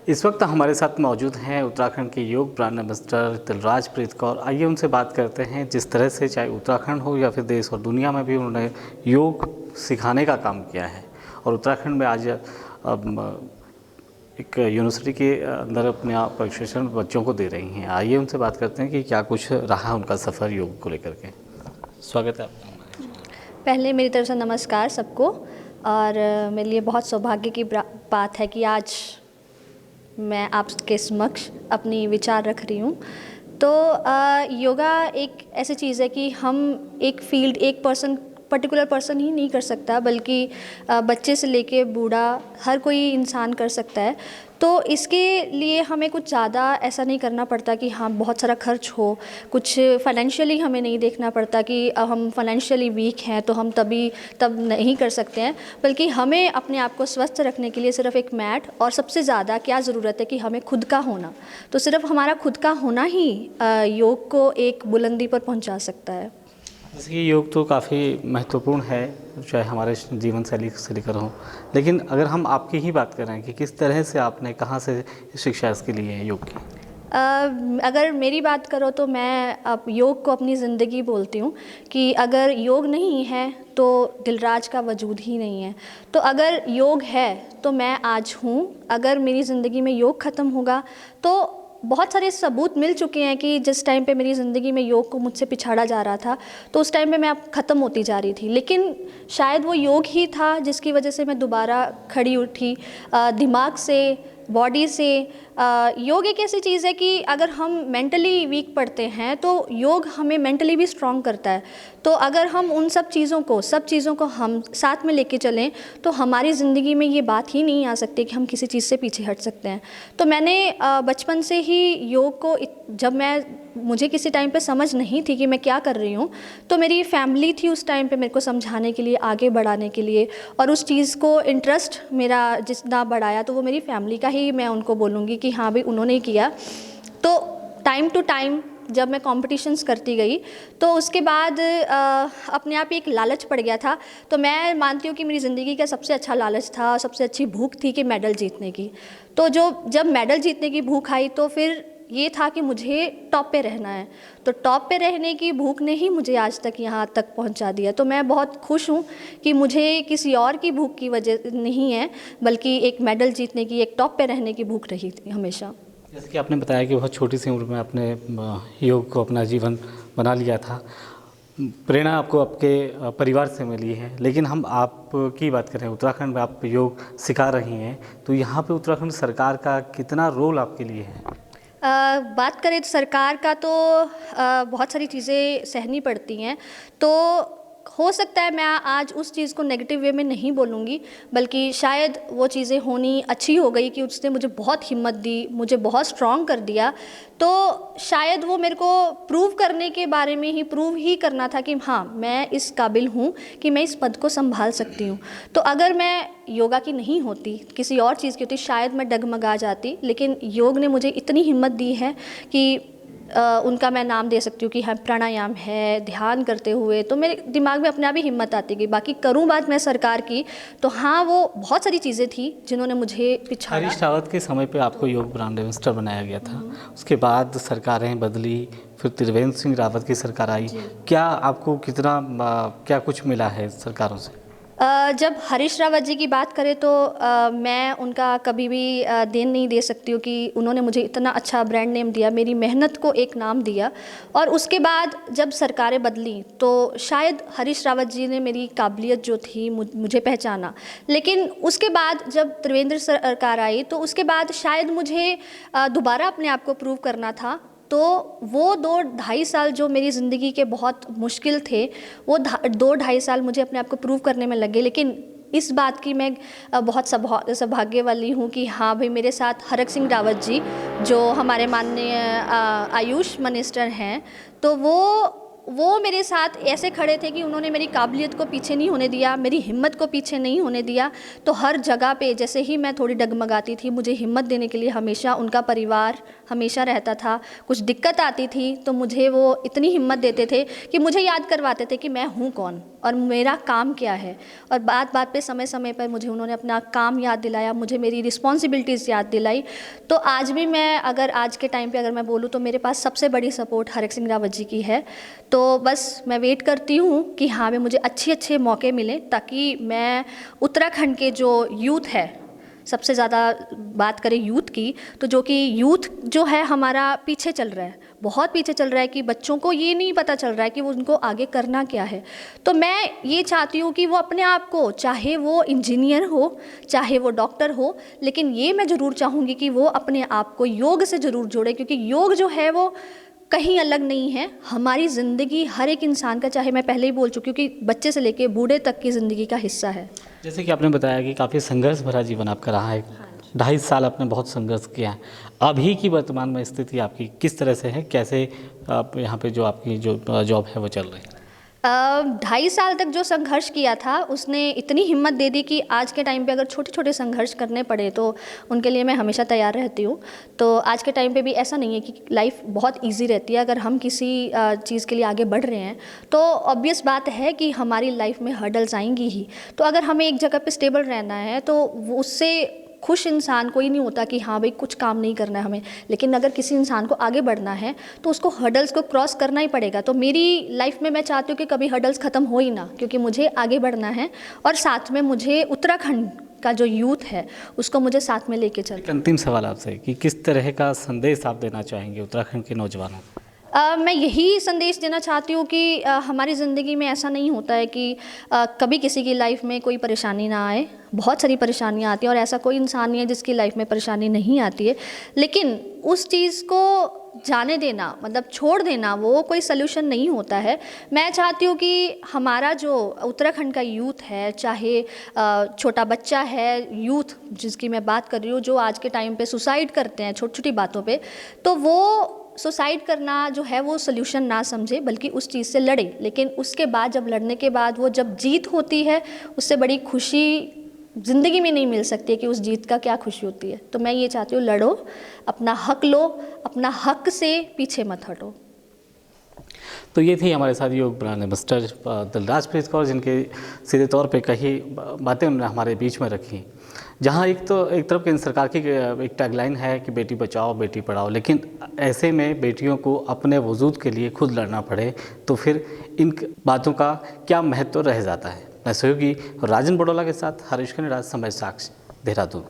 इस वक्त हमारे साथ मौजूद हैं उत्तराखंड के योग ब्रांड एम्बेसडर तिलराजप्रीत कौर। आइए उनसे बात करते हैं। जिस तरह से चाहे उत्तराखंड हो या फिर देश और दुनिया में भी उन्होंने योग सिखाने का काम किया है और उत्तराखंड में आज एक यूनिवर्सिटी के अंदर अपने आप प्रशिक्षण बच्चों को दे रही हैं। आइए उनसे बात करते हैं कि क्या कुछ रहा उनका सफ़र योग को लेकर के। स्वागत है आपका। पहले मेरी तरफ से नमस्कार सबको। और मेरे लिए बहुत सौभाग्य की बात है कि आज मैं आपके समक्ष अपनी विचार रख रही हूँ। तो योगा एक ऐसी चीज़ है कि हम एक फील्ड, एक पर्टिकुलर पर्सन ही नहीं कर सकता, बल्कि बच्चे से लेके बूढ़ा हर कोई इंसान कर सकता है। तो इसके लिए हमें कुछ ज़्यादा ऐसा नहीं करना पड़ता कि हाँ बहुत सारा खर्च हो, कुछ फाइनेंशियली हमें नहीं देखना पड़ता कि हम फाइनेंशियली वीक हैं तो हम तब नहीं कर सकते हैं, बल्कि हमें अपने आप को स्वस्थ रखने के लिए सिर्फ एक मैट और सबसे ज़्यादा क्या ज़रूरत है कि हमें खुद का होना। तो सिर्फ हमारा खुद का होना ही योग को एक बुलंदी पर पहुंचा सकता है। जैसे कि योग तो काफ़ी महत्वपूर्ण है, चाहे हमारे जीवन शैली से लेकर हो, लेकिन अगर हम आपकी ही बात करें कि किस तरह से आपने कहाँ से शिक्षा इसके लिए है योग की। अगर मेरी बात करो तो मैं अब योग को अपनी ज़िंदगी बोलती हूँ कि अगर योग नहीं है तो दिलराज का वजूद ही नहीं है। तो अगर योग है तो मैं आज हूँ। अगर मेरी ज़िंदगी में योग ख़त्म होगा तो बहुत सारे सबूत मिल चुके हैं कि जिस टाइम पे मेरी ज़िंदगी में योग को मुझसे पिछाड़ा जा रहा था तो उस टाइम पे मैं अब ख़त्म होती जा रही थी, लेकिन शायद वो योग ही था जिसकी वजह से मैं दोबारा खड़ी उठी, दिमाग से, बॉडी से। योग एक ऐसी चीज़ है कि अगर हम मेंटली वीक पड़ते हैं तो योग हमें मेंटली भी स्ट्रॉन्ग करता है। तो अगर हम उन सब चीज़ों को हम साथ में लेके चलें तो हमारी ज़िंदगी में ये बात ही नहीं आ सकती कि हम किसी चीज़ से पीछे हट सकते हैं। तो मैंने बचपन से ही योग को, जब मुझे किसी टाइम पे समझ नहीं थी कि मैं क्या कर रही हूँ, तो मेरी फैमिली थी उस टाइम पे मेरे को समझाने के लिए, आगे बढ़ाने के लिए, और उस चीज़ को इंटरेस्ट मेरा जितना बढ़ाया तो वो मेरी फैमिली का ही मैं उनको बोलूँगी कि हाँ भाई उन्होंने ही किया। तो टाइम टू टाइम जब मैं कॉम्पिटिशन्स करती गई तो उसके बाद अपने आप ही एक लालच पड़ गया था। तो मैं मानती हूँ कि मेरी ज़िंदगी का सबसे अच्छा लालच था, सबसे अच्छी भूख थी कि मेडल जीतने की। तो जब मेडल जीतने की भूख आई तो फिर ये था कि मुझे टॉप पे रहना है। तो टॉप पे रहने की भूख ने ही मुझे आज तक यहाँ तक पहुँचा दिया। तो मैं बहुत खुश हूँ कि मुझे किसी और की भूख की वजह नहीं है, बल्कि एक मेडल जीतने की, एक टॉप पे रहने की भूख रही थी हमेशा। जैसे कि आपने बताया कि बहुत छोटी सी उम्र में आपने योग को अपना जीवन बना लिया था। प्रेरणा आपको आपके परिवार से मिली है, लेकिन हम आपकी बात करें, उत्तराखंड में आप योग सिखा रही हैं, तो यहाँ पे उत्तराखंड सरकार का कितना रोल आपके लिए है? बात करें तो सरकार का तो बहुत सारी चीज़ें सहनी पड़ती हैं। तो हो सकता है मैं आज उस चीज़ को नेगेटिव वे में नहीं बोलूँगी, बल्कि शायद वो चीज़ें होनी अच्छी हो गई कि उसने मुझे बहुत हिम्मत दी, मुझे बहुत स्ट्रॉन्ग कर दिया। तो शायद वो मेरे को प्रूव करने के बारे में ही प्रूव ही करना था कि हाँ मैं इस काबिल हूँ कि मैं इस पद को संभाल सकती हूँ। तो अगर मैं योगा की नहीं होती, किसी और चीज़ की होती, शायद मैं डगमगा जाती, लेकिन योग ने मुझे इतनी हिम्मत दी है कि उनका मैं नाम दे सकती हूँ कि हाँ प्राणायाम है, ध्यान करते हुए तो मेरे दिमाग में अपने आप ही हिम्मत आती गई। बाकी करूँ बात मैं सरकार की, तो हाँ वो बहुत सारी चीज़ें थी जिन्होंने मुझे पिछाड़ा। हरीश रावत के समय पे आपको योग ब्रांड एम्बेसडर बनाया गया था, उसके बाद सरकारें बदली, फिर त्रिवेंद्र सिंह रावत की सरकार आई। क्या आपको क्या कुछ मिला है सरकारों से? जब हरीश रावत जी की बात करें तो मैं उनका कभी भी देन नहीं दे सकती हूँ कि उन्होंने मुझे इतना अच्छा ब्रांड नेम दिया, मेरी मेहनत को एक नाम दिया। और उसके बाद जब सरकारें बदली तो शायद हरीश रावत जी ने मेरी काबिलियत जो थी मुझे पहचाना, लेकिन उसके बाद जब त्रिवेंद्र सरकार आई तो उसके बाद शायद मुझे दोबारा अपने आप को प्रूव करना था। तो वो 2-2.5 साल जो मेरी ज़िंदगी के बहुत मुश्किल थे, वो 2-2.5 साल मुझे अपने आप को प्रूव करने में लगे। लेकिन इस बात की मैं बहुत सौभाग्य वाली हूँ कि हाँ भाई मेरे साथ हरक सिंह रावत जी जो हमारे माननीय आयुष मिनिस्टर हैं, तो वो वो मेरे साथ ऐसे खड़े थे कि उन्होंने मेरी काबिलियत को पीछे नहीं होने दिया, मेरी हिम्मत को पीछे नहीं होने दिया। तो हर जगह पे जैसे ही मैं थोड़ी डगमगाती थी, मुझे हिम्मत देने के लिए हमेशा उनका परिवार हमेशा रहता था। कुछ दिक्कत आती थी तो मुझे वो इतनी हिम्मत देते थे कि मुझे याद करवाते थे कि मैं हूँ कौन और मेरा काम क्या है। और बात बात पे समय समय पर मुझे उन्होंने अपना काम याद दिलाया, मुझे मेरी रिस्पॉन्सिबिलिटीज़ याद दिलाई। तो आज भी मैं अगर आज के टाइम पे अगर मैं बोलूँ तो मेरे पास सबसे बड़ी सपोर्ट हरक सिंह रावत जी की है। तो बस मैं वेट करती हूँ कि हाँ, मुझे अच्छे अच्छे मौके मिले ताकि मैं उत्तराखंड के जो यूथ है, सबसे ज़्यादा बात करें यूथ की, तो जो कि यूथ जो है हमारा पीछे चल रहा है, बहुत पीछे चल रहा है कि बच्चों को ये नहीं पता चल रहा है कि वो उनको आगे करना क्या है। तो मैं ये चाहती हूँ कि वो अपने आप को, चाहे वो इंजीनियर हो, चाहे वो डॉक्टर हो, लेकिन ये मैं ज़रूर चाहूँगी कि वो अपने आप को योग से ज़रूर जोड़े, क्योंकि योग जो है वो कहीं अलग नहीं है। हमारी ज़िंदगी हर एक इंसान का, चाहे मैं पहले ही बोल चुकी हूँ कि बच्चे से लेके बूढ़े तक की ज़िंदगी का हिस्सा है। जैसे कि आपने बताया कि काफ़ी संघर्ष भरा जीवन आपका रहा है, 2.5 साल आपने बहुत संघर्ष किया है। अभी की वर्तमान में स्थिति आपकी किस तरह से है, कैसे आप यहाँ पे जो आपकी जो जॉब है वो चल रही है? 2.5 साल तक जो संघर्ष किया था उसने इतनी हिम्मत दे दी कि आज के टाइम पे अगर छोटे छोटे संघर्ष करने पड़े तो उनके लिए मैं हमेशा तैयार रहती हूँ। तो आज के टाइम पे भी ऐसा नहीं है कि लाइफ बहुत इजी रहती है। अगर हम किसी चीज़ के लिए आगे बढ़ रहे हैं तो ऑब्वियस बात है कि हमारी लाइफ में हर्डल्स आएंगी ही। तो अगर हमें एक जगह पे स्टेबल रहना है तो उससे खुश इंसान कोई नहीं होता कि हाँ भाई कुछ काम नहीं करना है हमें। लेकिन अगर किसी इंसान को आगे बढ़ना है तो उसको हर्डल्स को क्रॉस करना ही पड़ेगा। तो मेरी लाइफ में मैं चाहती हूँ कि कभी हर्डल्स ख़त्म हो ही ना, क्योंकि मुझे आगे बढ़ना है और साथ में मुझे उत्तराखंड का जो यूथ है उसको मुझे साथ में लेके चलना। एक अंतिम सवाल आपसे कि किस तरह का संदेश आप देना चाहेंगे उत्तराखंड के नौजवानों को? मैं यही संदेश देना चाहती हूँ कि हमारी ज़िंदगी में ऐसा नहीं होता है कि कभी किसी की लाइफ में कोई परेशानी ना आए। बहुत सारी परेशानियाँ आती हैं और ऐसा कोई इंसान नहीं है जिसकी लाइफ में परेशानी नहीं आती है। लेकिन उस चीज़ को जाने देना, मतलब छोड़ देना, वो कोई सल्यूशन नहीं होता है। मैं चाहती हूँ कि हमारा जो उत्तराखंड का यूथ है, चाहे छोटा बच्चा है, यूथ जिसकी मैं बात कर रही हूँ, जो आज के टाइम पे सुसाइड करते हैं छोटी छोटी बातों पे, तो वो सुसाइड करना जो है वो सोल्यूशन ना समझे, बल्कि उस चीज़ से लड़े। लेकिन उसके बाद, जब लड़ने के बाद वो जब जीत होती है, उससे बड़ी खुशी ज़िंदगी में नहीं मिल सकती है कि उस जीत का क्या खुशी होती है। तो मैं ये चाहती हूँ, लड़ो, अपना हक लो, अपना हक से पीछे मत हटो। तो ये थी हमारे साथ योग ब्रांड मास्टर दिलराजप्रीत कौर, जिनके सीधे तौर पे कई बातें उन्होंने हमारे बीच में रखी। जहाँ एक तरफ केंद्र सरकार की एक टैगलाइन है कि बेटी बचाओ बेटी पढ़ाओ, लेकिन ऐसे में बेटियों को अपने वजूद के लिए खुद लड़ना पड़े तो फिर इन बातों का क्या महत्व रह जाता है। मैं सहयोगी राजन बड़ोला के साथ हरीश खनिराज, समय साक्ष्य, देहरादून।